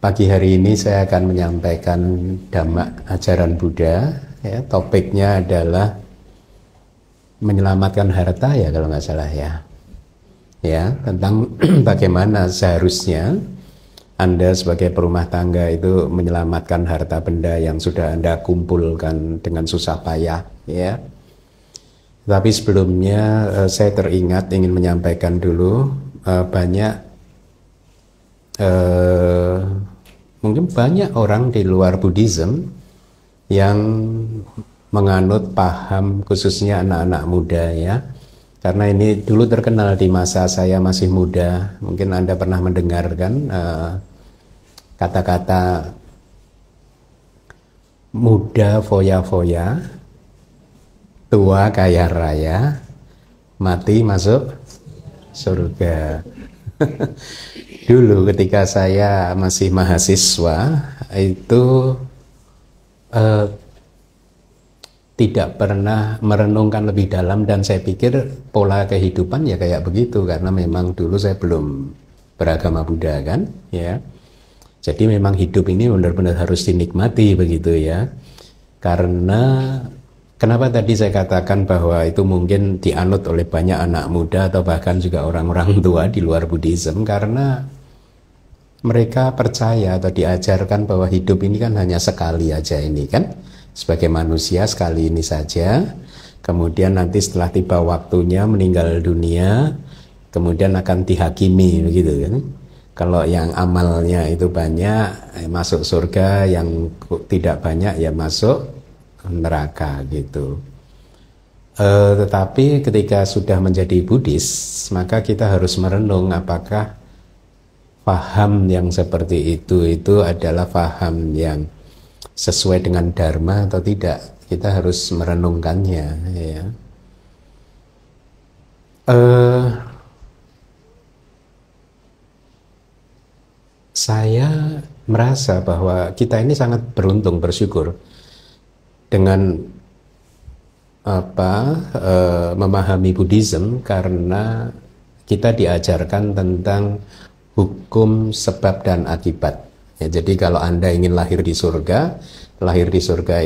Pagi hari ini saya akan menyampaikan Dhamma ajaran Buddha. Ya, topiknya adalah menyelamatkan harta ya kalau nggak salah ya. Ya, tentang bagaimana seharusnya Anda sebagai perumah tangga itu menyelamatkan harta benda yang sudah Anda kumpulkan dengan susah payah. Ya. Tapi sebelumnya saya teringat ingin menyampaikan dulu mungkin banyak orang di luar Buddhism yang menganut paham khususnya anak-anak muda ya. Karena ini dulu terkenal di masa saya masih muda. Mungkin Anda pernah mendengarkan kata-kata muda foya-foya, tua kaya raya, mati masuk surga. Dulu ketika saya masih mahasiswa itu tidak pernah merenungkan lebih dalam, dan saya pikir pola kehidupan ya kayak begitu karena memang dulu saya belum beragama Buddha kan ya. Jadi memang hidup ini benar-benar harus dinikmati begitu ya. Karena kenapa tadi saya katakan bahwa itu mungkin dianut oleh banyak anak muda atau bahkan juga orang-orang tua di luar Buddhism, karena mereka percaya atau diajarkan bahwa hidup ini kan hanya sekali aja ini kan, sebagai manusia sekali ini saja, kemudian nanti setelah tiba waktunya meninggal dunia, kemudian akan dihakimi begitu kan. Kalau yang amalnya itu banyak masuk surga, yang tidak banyak ya masuk neraka gitu. Tetapi ketika sudah menjadi Buddhis, maka kita harus merenung apakah paham yang seperti itu adalah paham yang sesuai dengan Dharma atau tidak. Kita harus merenungkannya ya. Saya merasa bahwa kita ini sangat beruntung, bersyukur dengan memahami Buddhism, karena kita diajarkan tentang hukum sebab dan akibat. Ya, jadi kalau Anda ingin lahir di surga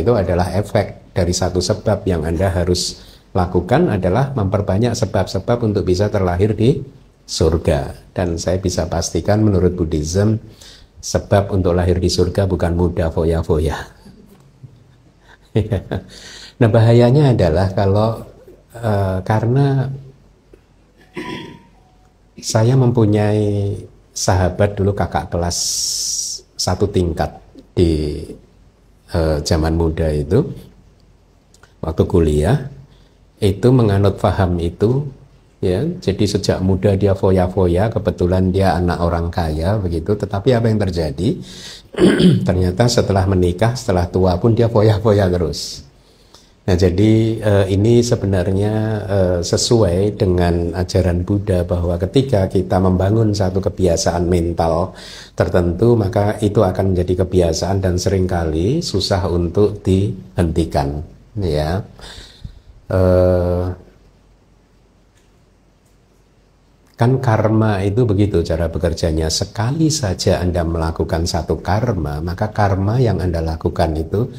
itu adalah efek dari satu sebab yang Anda harus lakukan adalah memperbanyak sebab-sebab untuk bisa terlahir di surga. Dan saya bisa pastikan menurut Buddhism, sebab untuk lahir di surga bukan mudah foya-foya. Nah bahayanya adalah kalau karena saya mempunyai sahabat dulu, kakak kelas satu tingkat di zaman muda itu, waktu kuliah itu menganut paham itu ya. Jadi sejak muda dia foya-foya, kebetulan dia anak orang kaya begitu. Tetapi apa yang terjadi? Ternyata setelah menikah, setelah tua pun dia foya-foya terus. Nah jadi ini sebenarnya sesuai dengan ajaran Buddha bahwa ketika kita membangun satu kebiasaan mental tertentu, maka itu akan menjadi kebiasaan dan seringkali susah untuk dihentikan ya. Kan karma itu begitu cara bekerjanya. Sekali saja Anda melakukan satu karma, maka karma yang Anda lakukan itu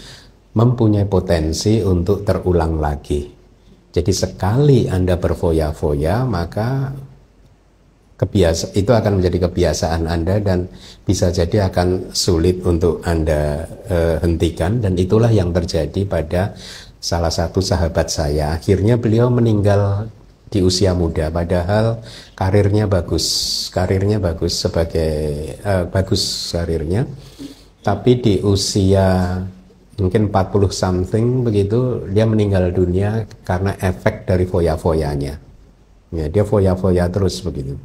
mempunyai potensi untuk terulang lagi. Jadi sekali Anda berfoya-foya, maka itu akan menjadi kebiasaan Anda dan bisa jadi akan sulit untuk Anda hentikan. Dan itulah yang terjadi pada salah satu sahabat saya. Akhirnya beliau meninggal di usia muda, padahal karirnya bagus karirnya, tapi di usia mungkin 40 something begitu dia meninggal dunia karena efek dari foya-foyanya ya. Dia foya-foya terus begitu.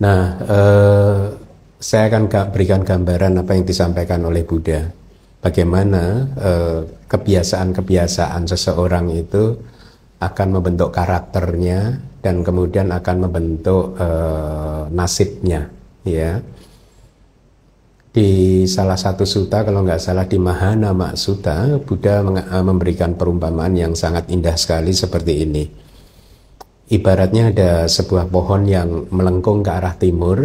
Nah saya akan berikan gambaran apa yang disampaikan oleh Buddha, bagaimana kebiasaan-kebiasaan seseorang itu akan membentuk karakternya dan kemudian akan membentuk nasibnya ya. Di salah satu sutta, kalau nggak salah di Mahanama Sutta, Buddha memberikan perumpamaan yang sangat indah sekali seperti ini. Ibaratnya ada sebuah pohon yang melengkung ke arah timur,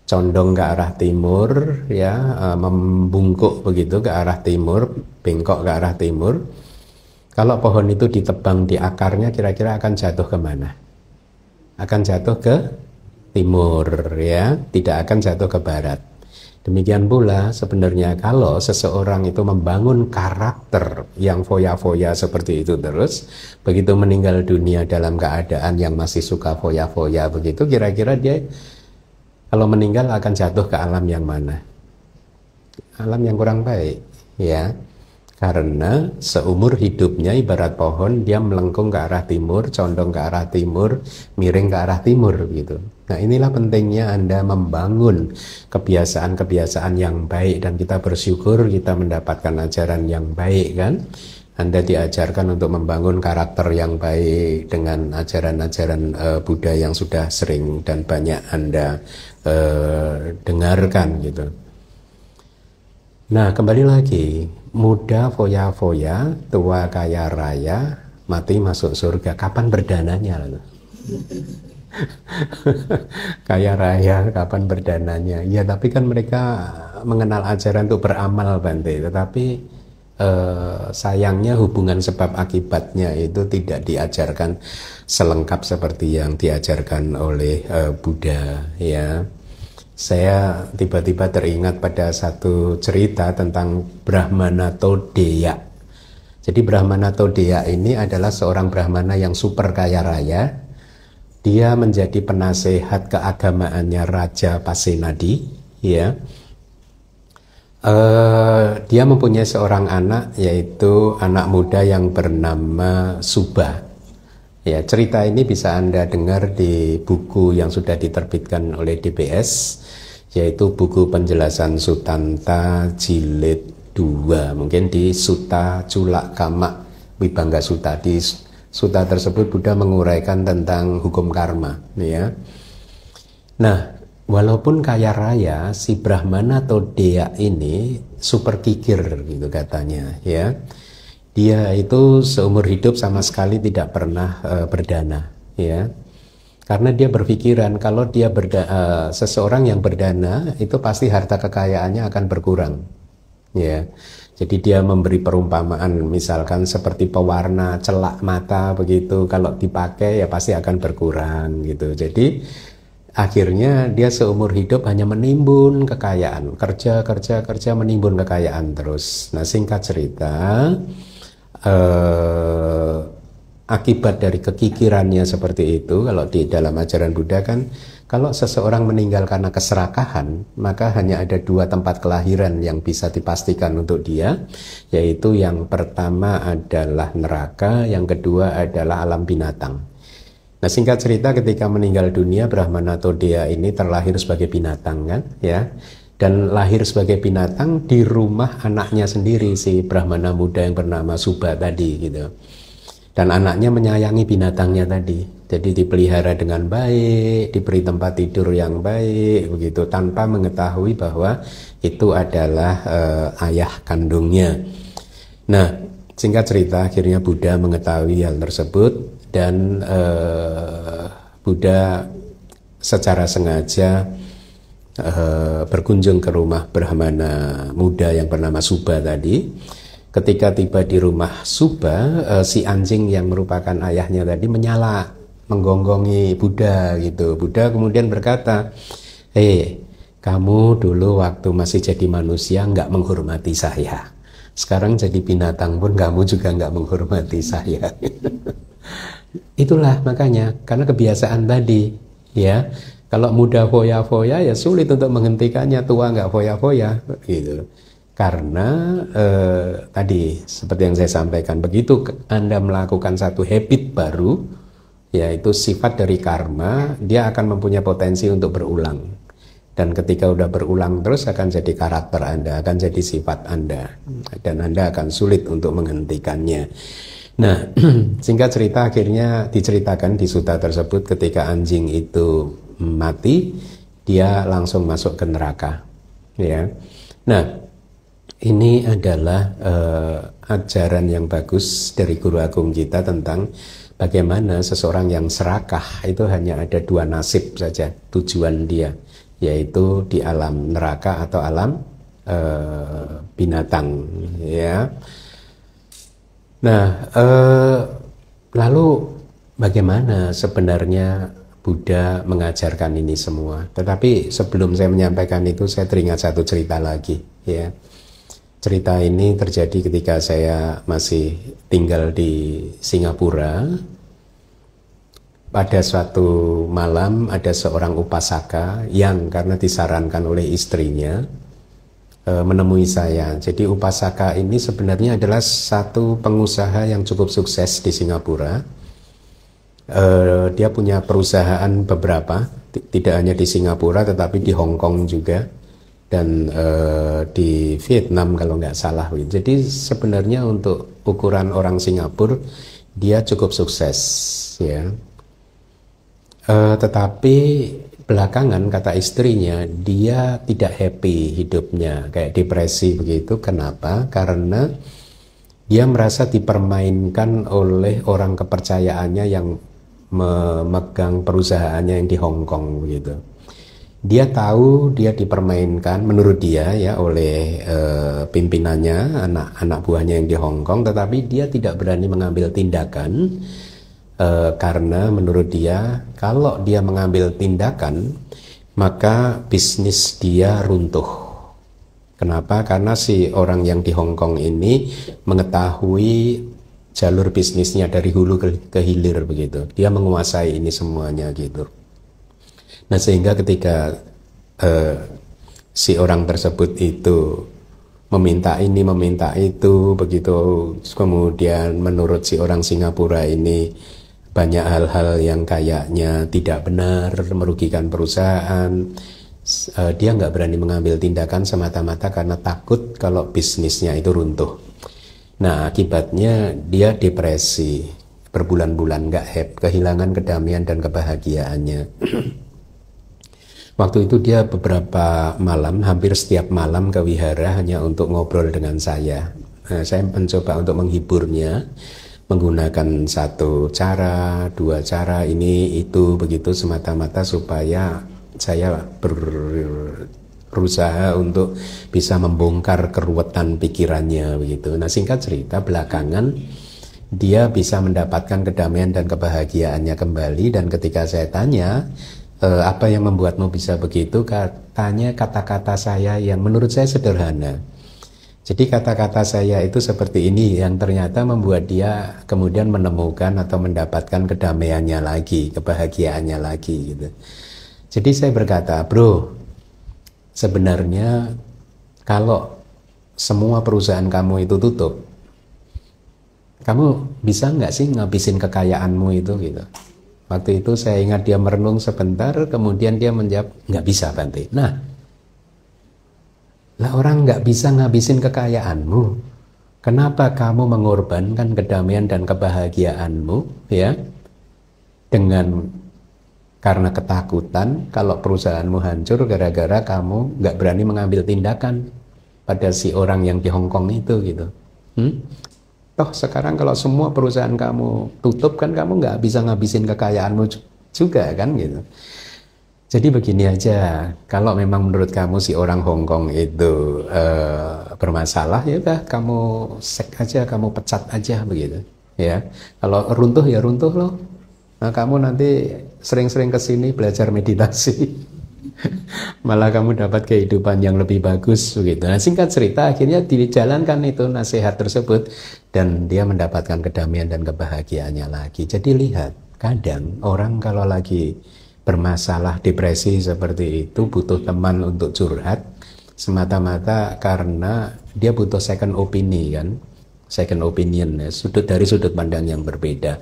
condong ke arah timur, ya, membungkuk begitu ke arah timur, bengkok ke arah timur. Kalau pohon itu ditebang di akarnya, kira-kira akan jatuh kemana? Akan jatuh ke timur, ya, tidak akan jatuh ke barat. Demikian pula sebenarnya kalau seseorang itu membangun karakter yang foya-foya seperti itu terus, begitu meninggal dunia dalam keadaan yang masih suka foya-foya begitu, kira-kira dia kalau meninggal akan jatuh ke alam yang mana? Alam yang kurang baik, ya. Karena seumur hidupnya ibarat pohon, dia melengkung ke arah timur, condong ke arah timur, miring ke arah timur gitu. Nah, inilah pentingnya Anda membangun kebiasaan-kebiasaan yang baik, dan kita bersyukur kita mendapatkan ajaran yang baik, kan? Anda diajarkan untuk membangun karakter yang baik dengan ajaran-ajaran Buddha yang sudah sering dan banyak Anda dengarkan gitu. Nah, kembali lagi, muda foya-foya, tua kaya raya, mati masuk surga. Kapan berdananya? Kaya raya, kapan berdananya? Ya, tapi kan mereka mengenal ajaran untuk beramal, Bante. Tetapi sayangnya hubungan sebab akibatnya itu tidak diajarkan selengkap seperti yang diajarkan oleh Buddha, ya. Saya tiba-tiba teringat pada satu cerita tentang Brahmana Todeya. Jadi Brahmana Todeya ini adalah seorang Brahmana yang super kaya raya. Dia menjadi penasehat keagamaannya Raja Pasenadi, ya. Dia mempunyai seorang anak, yaitu anak muda yang bernama Subha. Ya, cerita ini bisa Anda dengar di buku yang sudah diterbitkan oleh DBS, yaitu buku penjelasan Sutanta jilid 2, mungkin di Sutta Culakkama Vibhanga Sutta. Di sutta tersebut Buddha menguraikan tentang hukum karma, ya. Nah, walaupun kaya raya, si Brahmana Todeya ini super kikir gitu katanya, ya. Dia itu seumur hidup sama sekali tidak pernah berdana, ya. Karena dia berpikiran kalau dia seseorang yang berdana itu pasti harta kekayaannya akan berkurang, ya. Jadi dia memberi perumpamaan misalkan seperti pewarna celak mata begitu, kalau dipakai ya pasti akan berkurang gitu. Jadi akhirnya dia seumur hidup hanya menimbun kekayaan, kerja menimbun kekayaan terus. Nah, singkat cerita, akibat dari kekikirannya seperti itu, kalau di dalam ajaran Buddha kan, kalau seseorang meninggal karena keserakahan, maka hanya ada dua tempat kelahiran yang bisa dipastikan untuk dia, yaitu yang pertama adalah neraka, yang kedua adalah alam binatang. Nah, singkat cerita, ketika meninggal dunia, Brahmana Todeya ini terlahir sebagai binatang, kan, ya. Dan lahir sebagai binatang di rumah anaknya sendiri, si Brahmana muda yang bernama Subha tadi gitu. Dan anaknya menyayangi binatangnya tadi, jadi dipelihara dengan baik, diberi tempat tidur yang baik begitu, tanpa mengetahui bahwa itu adalah ayah kandungnya. Nah, singkat cerita, akhirnya Buddha mengetahui hal tersebut, dan Buddha secara sengaja berkunjung ke rumah Brahmana muda yang bernama Subha tadi. Ketika tiba di rumah Subha, si anjing yang merupakan ayahnya tadi menyala, menggonggongi Buddha gitu. Buddha kemudian berkata, kamu dulu waktu masih jadi manusia nggak menghormati saya. Sekarang jadi binatang pun kamu juga nggak menghormati saya. Itulah makanya, karena kebiasaan tadi, ya. Kalau muda foya-foya ya sulit untuk menghentikannya, tua nggak foya-foya gitu. Karena tadi seperti yang saya sampaikan, begitu Anda melakukan satu habit baru, yaitu sifat dari karma, dia akan mempunyai potensi untuk berulang. Dan ketika udah berulang terus akan jadi karakter Anda, akan jadi sifat Anda, dan Anda akan sulit untuk menghentikannya. Nah, singkat cerita, akhirnya diceritakan di sutta tersebut, ketika anjing itu mati, dia langsung masuk ke neraka, ya. Nah, ini adalah ajaran yang bagus dari Guru Agung kita tentang bagaimana seseorang yang serakah itu hanya ada dua nasib saja tujuan dia, yaitu di alam neraka atau alam binatang, ya. Nah, lalu bagaimana sebenarnya Buddha mengajarkan ini semua? Tetapi sebelum saya menyampaikan itu, saya teringat satu cerita lagi, ya. Cerita ini terjadi ketika saya masih tinggal di Singapura. Pada suatu malam ada seorang upasaka yang karena disarankan oleh istrinya menemui saya. Jadi upasaka ini sebenarnya adalah satu pengusaha yang cukup sukses di Singapura. Dia punya perusahaan beberapa, tidak hanya di Singapura tetapi di Hong Kong juga, dan di Vietnam kalau nggak salah. Jadi sebenarnya untuk ukuran orang Singapura dia cukup sukses, ya. Tetapi belakangan kata istrinya dia tidak happy hidupnya, kayak depresi begitu. Kenapa? Karena dia merasa dipermainkan oleh orang kepercayaannya yang memegang perusahaannya yang di Hong Kong begitu. Dia tahu dia dipermainkan menurut dia ya oleh pimpinannya, anak buahnya yang di Hong Kong, tetapi dia tidak berani mengambil tindakan. Karena menurut dia kalau dia mengambil tindakan maka bisnis dia runtuh. Kenapa? Karena si orang yang di Hong Kong ini mengetahui jalur bisnisnya dari hulu ke hilir begitu. Dia menguasai ini semuanya gitu. Nah sehingga ketika si orang tersebut itu meminta ini meminta itu begitu, kemudian menurut si orang Singapura ini banyak hal-hal yang kayaknya tidak benar, merugikan perusahaan. Dia nggak berani mengambil tindakan semata-mata karena takut kalau bisnisnya itu runtuh. Nah akibatnya dia depresi berbulan-bulan, nggak happy, kehilangan kedamaian dan kebahagiaannya. Waktu itu dia beberapa malam, hampir setiap malam ke wihara hanya untuk ngobrol dengan saya. Saya mencoba untuk menghiburnya menggunakan satu cara, dua cara, ini itu begitu semata-mata supaya saya berusaha untuk bisa membongkar keruwetan pikirannya begitu. Nah singkat cerita belakangan dia bisa mendapatkan kedamaian dan kebahagiaannya kembali, dan ketika saya tanya apa yang membuatmu bisa begitu, katanya kata-kata saya yang menurut saya sederhana. Jadi kata-kata saya itu seperti ini yang ternyata membuat dia kemudian menemukan atau mendapatkan kedamaiannya lagi, kebahagiaannya lagi gitu. Jadi saya berkata, bro, sebenarnya kalau semua perusahaan kamu itu tutup, kamu bisa nggak sih ngabisin kekayaanmu itu gitu. Waktu itu saya ingat dia merenung sebentar, kemudian dia menjawab, nggak bisa Bante. Nah, lah orang nggak bisa ngabisin kekayaanmu, kenapa kamu mengorbankan kedamaian dan kebahagiaanmu ya dengan karena ketakutan kalau perusahaanmu hancur gara-gara kamu nggak berani mengambil tindakan pada si orang yang di Hong Kong itu gitu. Toh sekarang kalau semua perusahaan kamu tutup kan kamu nggak bisa ngabisin kekayaanmu juga kan gitu. Jadi begini aja, kalau memang menurut kamu si orang Hong Kong itu bermasalah, ya udah kamu sek aja, kamu pecat aja begitu, ya. Kalau runtuh ya runtuh loh. Nah kamu nanti sering-sering kesini belajar meditasi, malah kamu dapat kehidupan yang lebih bagus begitu. Nah singkat cerita akhirnya dijalankan itu nasihat tersebut dan dia mendapatkan kedamaian dan kebahagiaannya lagi. Jadi lihat, kadang orang kalau lagi bermasalah depresi seperti itu butuh teman untuk curhat semata-mata karena dia butuh second opinion kan, second opinion ya, dari sudut pandang yang berbeda.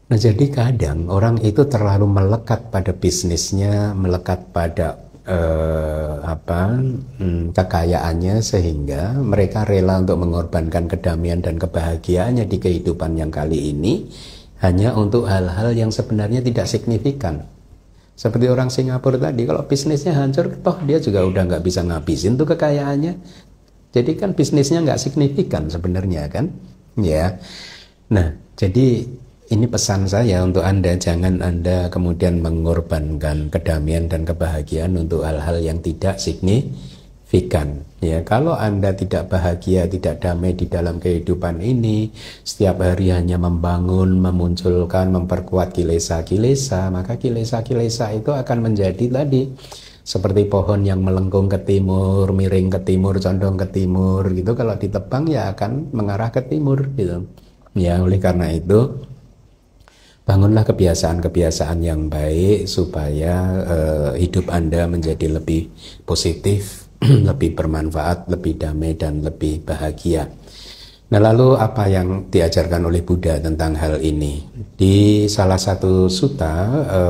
Nah jadi kadang orang itu terlalu melekat pada bisnisnya, melekat pada kekayaannya sehingga mereka rela untuk mengorbankan kedamaian dan kebahagiaannya di kehidupan yang kali ini hanya untuk hal-hal yang sebenarnya tidak signifikan. Seperti orang Singapura tadi, kalau bisnisnya hancur, toh dia juga udah nggak bisa ngabisin tuh kekayaannya. Jadi kan bisnisnya nggak signifikan sebenarnya kan, ya. Nah, jadi ini pesan saya untuk Anda, jangan Anda kemudian mengorbankan kedamaian dan kebahagiaan untuk hal-hal yang tidak signifikan. Ya, kalau Anda tidak bahagia, tidak damai di dalam kehidupan ini, setiap hari hanya membangun, memunculkan, memperkuat kilesa-kilesa, maka kilesa-kilesa itu akan menjadi tadi seperti pohon yang melengkung ke timur, miring ke timur, condong ke timur gitu. Kalau ditebang ya akan mengarah ke timur gitu. Ya, oleh karena itu bangunlah kebiasaan-kebiasaan yang baik supaya hidup Anda menjadi lebih positif, lebih bermanfaat, lebih damai dan lebih bahagia. Nah, lalu apa yang diajarkan oleh Buddha tentang hal ini? Di salah satu sutta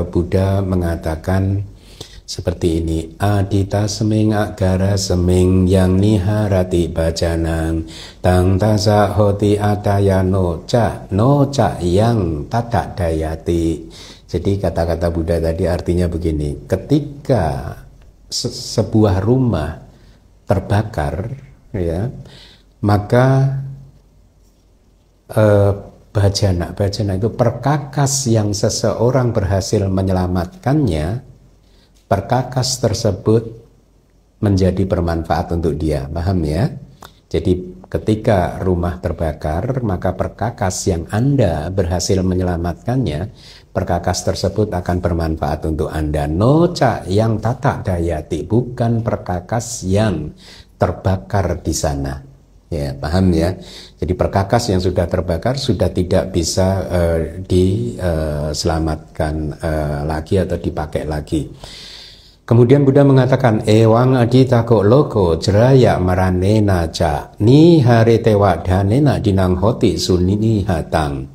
Buddha mengatakan seperti ini: adita seming agara seming yang niharati bajanang tang tasa hoti adaya no ca yang tata dayati. Jadi kata-kata Buddha tadi artinya begini: ketika sebuah rumah terbakar, ya, maka bajana itu perkakas yang seseorang berhasil menyelamatkannya, perkakas tersebut menjadi bermanfaat untuk dia. Paham ya? Jadi ketika rumah terbakar, maka perkakas yang Anda berhasil menyelamatkannya, perkakas tersebut akan bermanfaat untuk Anda. Noca yang tata dayati, bukan perkakas yang terbakar di sana. Ya, paham ya? Jadi perkakas yang sudah terbakar sudah tidak bisa diselamatkan lagi atau dipakai lagi. Kemudian Buddha mengatakan ewang aditako loko jeraya marane naja ni hare tewa danena dinang hoti sunini hatang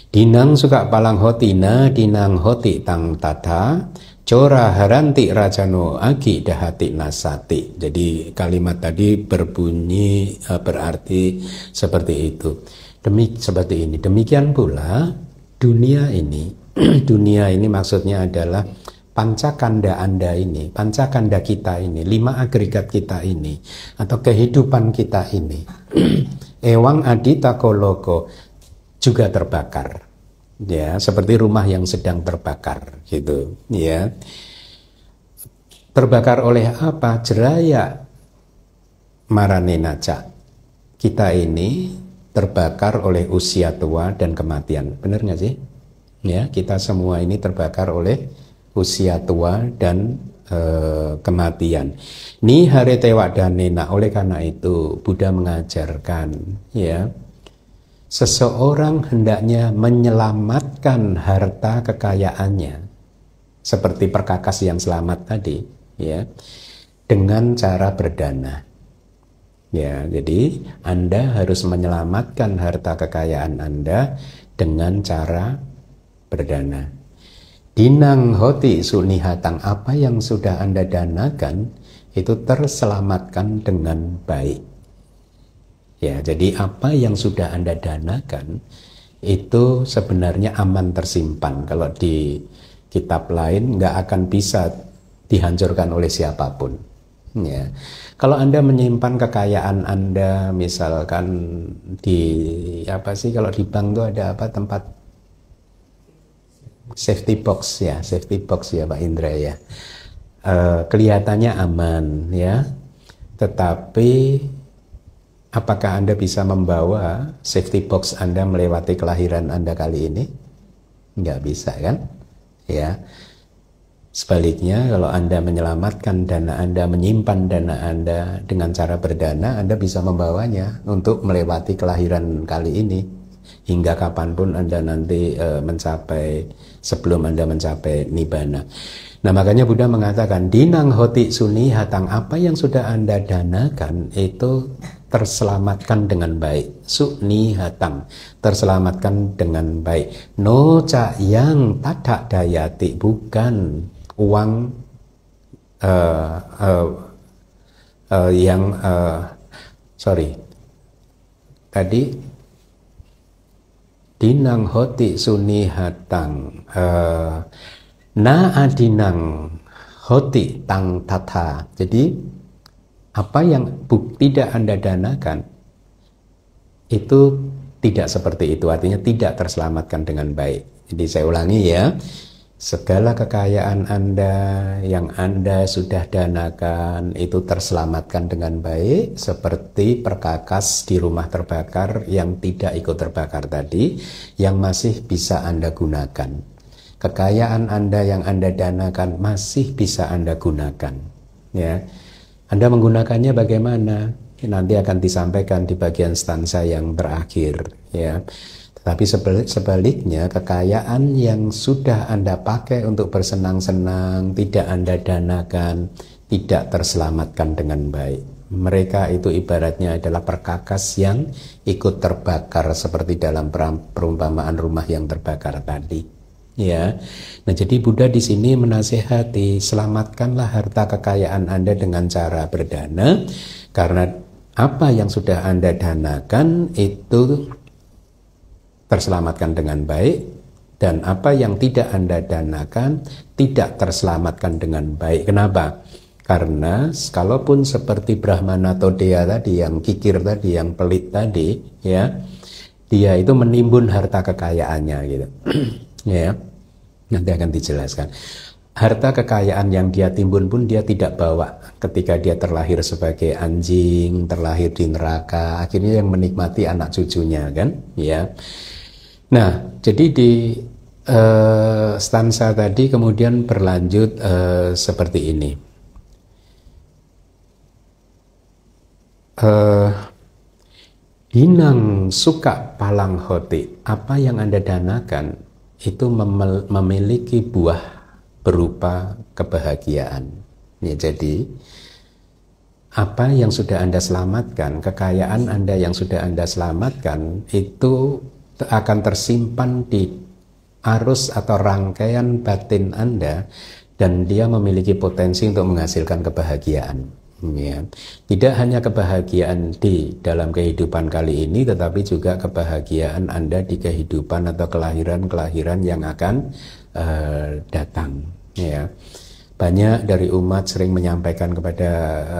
dinang suka palang hoti na dinang hoti tang tata cora haranti rajano agi dahati nasati. Jadi kalimat tadi berbunyi berarti seperti itu. Seperti ini. Demikian pula dunia ini dunia ini maksudnya adalah pancakanda Anda ini, pancakanda kita ini, 5 agregat kita ini, atau kehidupan kita ini, ewang adita koloko juga terbakar, ya, seperti rumah yang sedang terbakar, gitu, ya. Terbakar oleh apa? Jeraya maranenaca. Kita ini terbakar oleh usia tua dan kematian, benar nggak sih? Ya, kita semua ini terbakar oleh usia tua dan kematian. Ni hare tewa danena. Oleh karena itu Buddha mengajarkan, ya, seseorang hendaknya menyelamatkan harta kekayaannya seperti perkakas yang selamat tadi, ya, dengan cara berdana. Ya, jadi Anda harus menyelamatkan harta kekayaan Anda dengan cara berdana. Dinang hoti sunihatang, apa yang sudah Anda danakan itu terselamatkan dengan baik. Ya, jadi apa yang sudah Anda danakan itu sebenarnya aman tersimpan. Kalau di kitab lain nggak akan bisa dihancurkan oleh siapapun. Ya. Kalau Anda menyimpan kekayaan Anda, misalkan di apa sih, kalau di bank itu ada apa, tempat safety box ya Pak Indra ya, kelihatannya aman ya, tetapi apakah Anda bisa membawa safety box Anda melewati kelahiran Anda kali ini? Nggak bisa kan ya. Sebaliknya, kalau Anda menyelamatkan dana Anda, menyimpan dana Anda dengan cara berdana, Anda bisa membawanya untuk melewati kelahiran kali ini hingga kapanpun Anda nanti sebelum Anda mencapai nibbana. Nah, makanya Buddha mengatakan dinang hoti suni hatang, apa yang sudah Anda danakan itu terselamatkan dengan baik. Suni hatang, terselamatkan dengan baik. No ca yang tadak dayati, bukan uang tadi dinang hoti suni hatang na adinang hoti tang tata. Jadi apa yang tidak Anda danakan itu tidak seperti itu, artinya tidak terselamatkan dengan baik. Jadi saya ulangi ya, segala kekayaan Anda yang Anda sudah danakan itu terselamatkan dengan baik, seperti perkakas di rumah terbakar yang tidak ikut terbakar tadi, yang masih bisa Anda gunakan. Kekayaan Anda yang Anda danakan masih bisa Anda gunakan. Ya, Anda menggunakannya bagaimana? Nanti akan disampaikan di bagian stanza yang terakhir. Ya. Tapi sebaliknya, kekayaan yang sudah Anda pakai untuk bersenang-senang, tidak Anda danakan, tidak terselamatkan dengan baik. Mereka itu ibaratnya adalah perkakas yang ikut terbakar, seperti dalam perumpamaan rumah yang terbakar tadi. Ya, nah jadi Buddha di sini menasihati, selamatkanlah harta kekayaan Anda dengan cara berdana, karena apa yang sudah Anda danakan itu terselamatkan dengan baik, dan apa yang tidak Anda danakan tidak terselamatkan dengan baik. Kenapa? Karena kalaupun seperti Brahmana Todaya tadi, yang kikir tadi, yang pelit tadi, ya, dia itu menimbun harta kekayaannya gitu. Ya, nanti akan dijelaskan. Harta kekayaan yang dia timbun pun dia tidak bawa ketika dia terlahir sebagai anjing, terlahir di neraka, akhirnya yang menikmati anak cucunya kan, ya. Nah, jadi di stanza tadi kemudian berlanjut seperti ini. Hinang suka palang hoti, apa yang Anda danakan itu memiliki buah berupa kebahagiaan. Ya, jadi apa yang sudah Anda selamatkan, kekayaan Anda yang sudah Anda selamatkan itu akan tersimpan di arus atau rangkaian batin Anda, dan dia memiliki potensi untuk menghasilkan kebahagiaan. Ya. Tidak hanya kebahagiaan di dalam kehidupan kali ini, tetapi juga kebahagiaan Anda di kehidupan atau kelahiran-kelahiran yang akan datang. Ya. Banyak dari umat sering menyampaikan kepada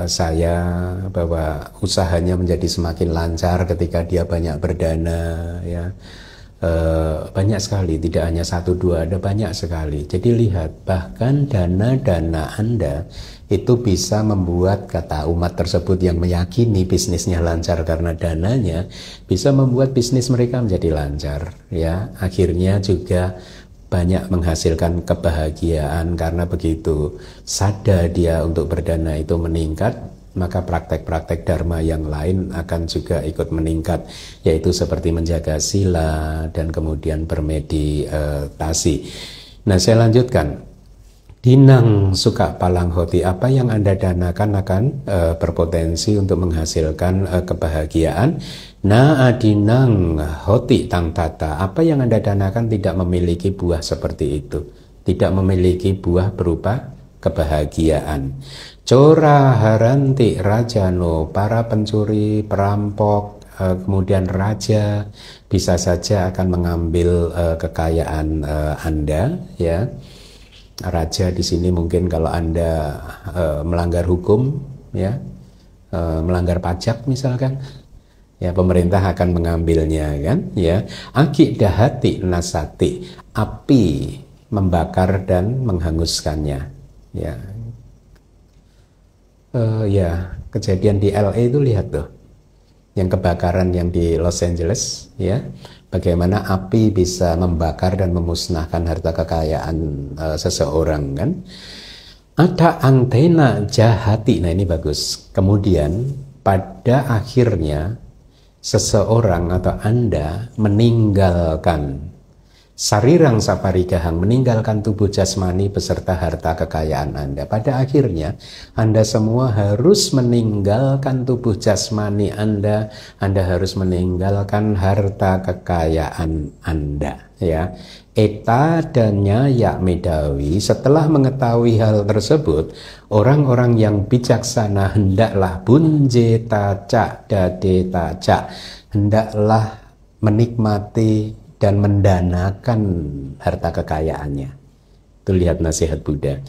saya bahwa usahanya menjadi semakin lancar ketika dia banyak berdana, ya. Banyak sekali, tidak hanya satu dua, ada banyak sekali. Jadi lihat, bahkan dana-dana Anda itu bisa membuat, kata umat tersebut yang meyakini bisnisnya lancar karena dananya, bisa membuat bisnis mereka menjadi lancar, ya. Akhirnya juga banyak menghasilkan kebahagiaan, karena begitu sadar dia untuk berdana itu meningkat, maka praktek-praktek dharma yang lain akan juga ikut meningkat, yaitu seperti menjaga sila dan kemudian bermeditasi. Nah, saya lanjutkan. Dinang suka palang hoti, apa yang Anda danakan akan berpotensi untuk menghasilkan kebahagiaan. Na adinang hoti tang tata, apa yang Anda danakan tidak memiliki buah seperti itu, tidak memiliki buah berupa kebahagiaan. Cora haranti rajano, para pencuri, perampok, kemudian raja bisa saja akan mengambil kekayaan Anda, ya. Raja di sini mungkin kalau Anda melanggar hukum, ya, melanggar pajak misalkan, ya, pemerintah akan mengambilnya kan, ya. Aki dahati nasati, api membakar dan menghanguskannya, ya. Ya, kejadian di LA itu lihat tuh, yang kebakaran yang di Los Angeles, ya, bagaimana api bisa membakar dan memusnahkan harta kekayaan seseorang kan. Ada antena jahati, nah ini bagus. Kemudian pada akhirnya seseorang atau Anda meninggalkan sarirang saparigahang, meninggalkan tubuh jasmani beserta harta kekayaan Anda. Pada akhirnya Anda semua harus meninggalkan tubuh jasmani Anda harus meninggalkan harta kekayaan Anda, ya. Eta danya ya medawi, setelah mengetahui hal tersebut, orang-orang yang bijaksana hendaklah bunje taca dade taca, hendaklah menikmati dan mendanakan harta kekayaannya. Itu lihat nasihat Buddha.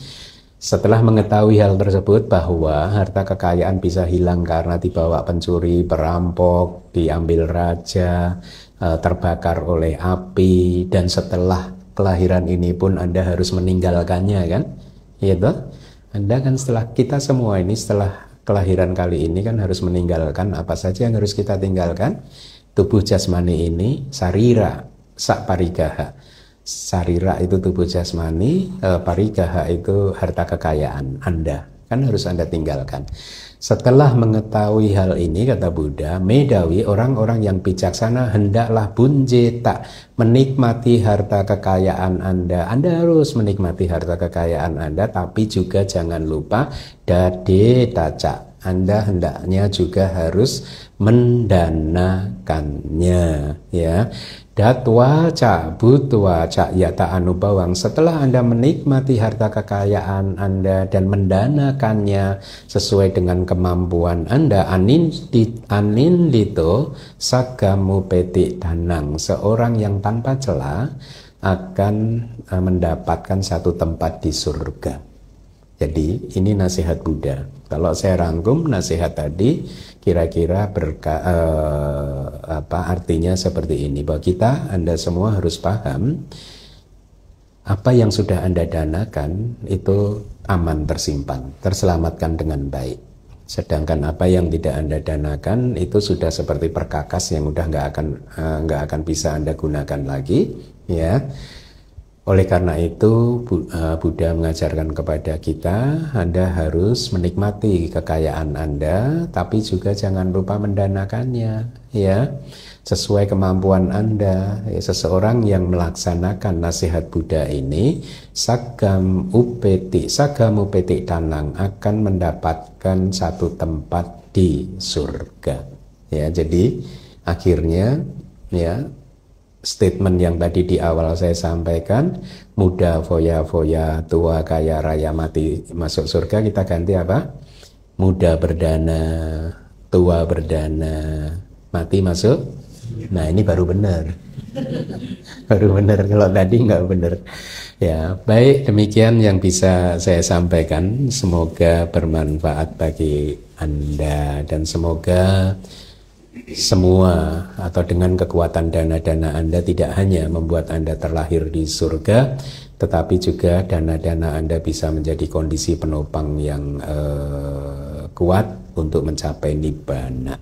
Setelah mengetahui hal tersebut, bahwa harta kekayaan bisa hilang karena dibawa pencuri, perampok, diambil raja, terbakar oleh api, dan setelah kelahiran ini pun Anda harus meninggalkannya kan, ya toh? Anda kan setelah kita semua ini setelah kelahiran kali ini kan harus meninggalkan apa saja yang harus kita tinggalkan. Tubuh jasmani ini, sarira, sak parigaha. Sarira itu tubuh jasmani, parigaha itu harta kekayaan Anda. Kan harus Anda tinggalkan. Setelah mengetahui hal ini, kata Buddha, Medawi, orang-orang yang bijaksana hendaklah bunjeta, menikmati harta kekayaan Anda. Anda harus menikmati harta kekayaan Anda, tapi juga jangan lupa dade taca. Anda hendaknya juga harus mendanakannya, ya. Datwa ca butwa ca yata anubawang. Setelah Anda menikmati harta kekayaan Anda dan mendanakannya sesuai dengan kemampuan Anda, anin lito sagamu peti danang. Seorang yang tanpa celah akan mendapatkan satu tempat di surga. Jadi ini nasihat Buddha. Kalau saya rangkum nasihat tadi, kira-kira artinya seperti ini, bahwa kita, Anda semua harus paham apa yang sudah Anda danakan itu aman tersimpan, terselamatkan dengan baik. Sedangkan apa yang tidak Anda danakan itu sudah seperti perkakas yang udah nggak akan bisa Anda gunakan lagi, ya. Oleh karena itu Buddha mengajarkan kepada kita, Anda harus menikmati kekayaan Anda, tapi juga jangan lupa mendanakannya, ya, sesuai kemampuan Anda. Ya, seseorang yang melaksanakan nasihat Buddha ini, sagam upeti tanang, akan mendapatkan satu tempat di surga. Ya, jadi akhirnya, ya, statement yang tadi di awal saya sampaikan, muda foya-foya, tua kaya raya mati masuk surga, kita ganti apa? Muda berdana, tua berdana, mati masuk. Nah, ini baru benar. Baru benar, kalau tadi nggak benar. Ya, baik, demikian yang bisa saya sampaikan. Semoga bermanfaat bagi Anda, dan semoga semua atau dengan kekuatan dana-dana Anda tidak hanya membuat Anda terlahir di surga, tetapi juga dana-dana Anda bisa menjadi kondisi penopang yang kuat untuk mencapai nibbana.